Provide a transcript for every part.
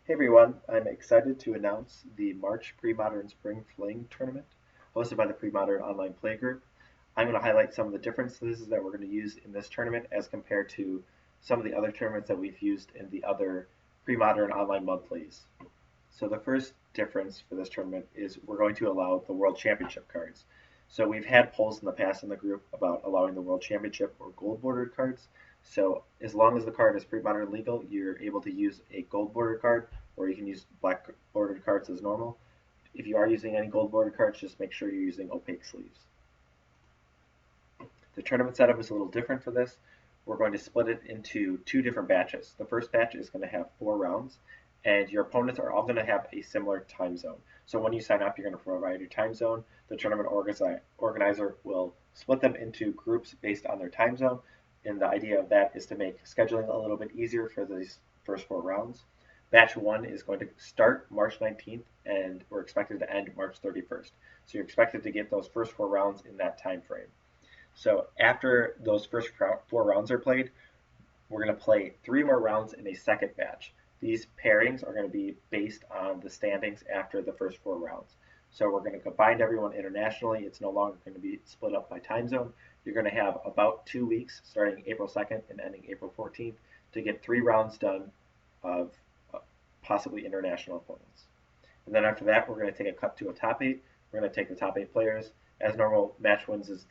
Hey everyone, I'm excited to announce the March Premodern Spring Fling tournament hosted by the Premodern Online Play Group. I'm going to highlight some of the differences that we're going to use in this tournament as compared to some of the other tournaments that we've used in the other Premodern Online monthlies. So the first difference for this tournament is we're going to allow the World Championship cards. So we've had polls in the past in the group about allowing the World Championship or gold bordered cards. So as long as the card is pre-modern legal, you're able to use a gold bordered card, or you can use black bordered cards as normal. If you are using any gold bordered cards, just make sure you're using opaque sleeves. The tournament setup is a little different for this. We're going to split it into two different batches. The first batch is going to have 4 rounds, and your opponents are all going to have a similar time zone. So when you sign up, you're going to provide your time zone. The tournament organizer will split them into groups based on their time zone, and the idea of that is to make scheduling a little bit easier for these first 4 rounds. Batch 1 is going to start March 19th, and we're expected to end March 31st. So you're expected to get those first 4 rounds in that time frame. So after those first 4 rounds are played, we're going to play 3 more rounds in a second batch. These pairings are going to be based on the standings after the first 4 rounds. So we're going to combine everyone internationally. It's no longer going to be split up by time zone. You're going to have about 2 weeks, starting April 2nd and ending April 14th, to get 3 rounds done of possibly international opponents. And then after that, we're going to take a cut to a top 8. We're going to take the top 8 players. As normal, match wins is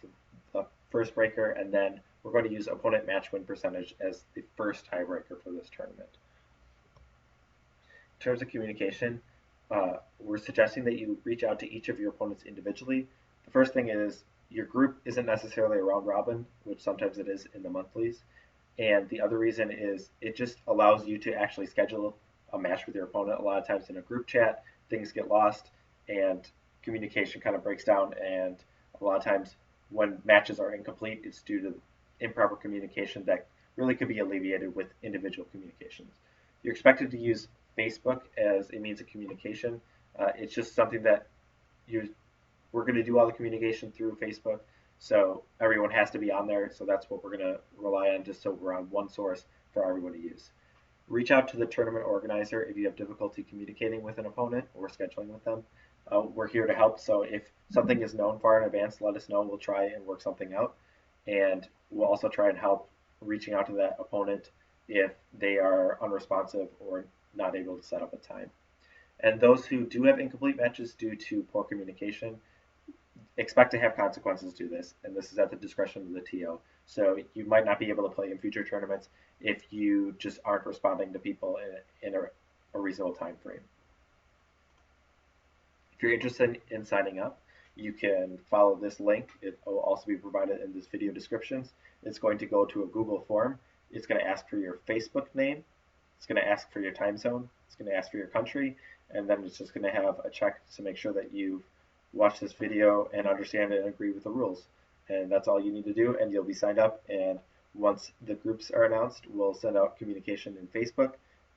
the first breaker, and then we're going to use opponent match win percentage as the first tiebreaker for this tournament. In terms of communication, we're suggesting that you reach out to each of your opponents individually. The first thing is your group isn't necessarily a round robin, which sometimes it is in the monthlies. And the other reason is it just allows you to actually schedule a match with your opponent. A lot of times in a group chat, things get lost and communication kind of breaks down. And a lot of times when matches are incomplete, it's due to improper communication that really could be alleviated with individual communications. You're expected to use Facebook as a means of communication. It's just something that you we're going to do all the communication through Facebook, so everyone has to be on there. So that's what we're going to rely on, just so we're on one source for everyone to use. Reach out to the tournament organizer if you have difficulty communicating with an opponent or scheduling with them. We're here to help. So if something is known far in advance, let us know. We'll try and work something out, and we'll also try and help reaching out to that opponent if they are unresponsive or not able to set up a time. And those who do have incomplete matches due to poor communication, expect to have consequences to this, and this is at the discretion of the TO. So you might not be able to play in future tournaments if you just aren't responding to people in a reasonable time frame. If you're interested in signing up, you can follow this link. It will also be provided in this video descriptions. It's going to go to a Google form. It's going to ask for your Facebook name. It's going to ask for your time zone. It's going to ask for your country, and then it's just going to have a check to make sure that you've watched this video and understand and agree with the rules. And that's all you need to do, and you'll be signed up. And once the groups are announced, we'll send out communication in Facebook,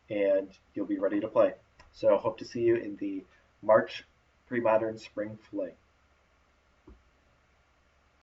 and you'll be ready to play. So hope to see you in the March Premodern Spring Fling.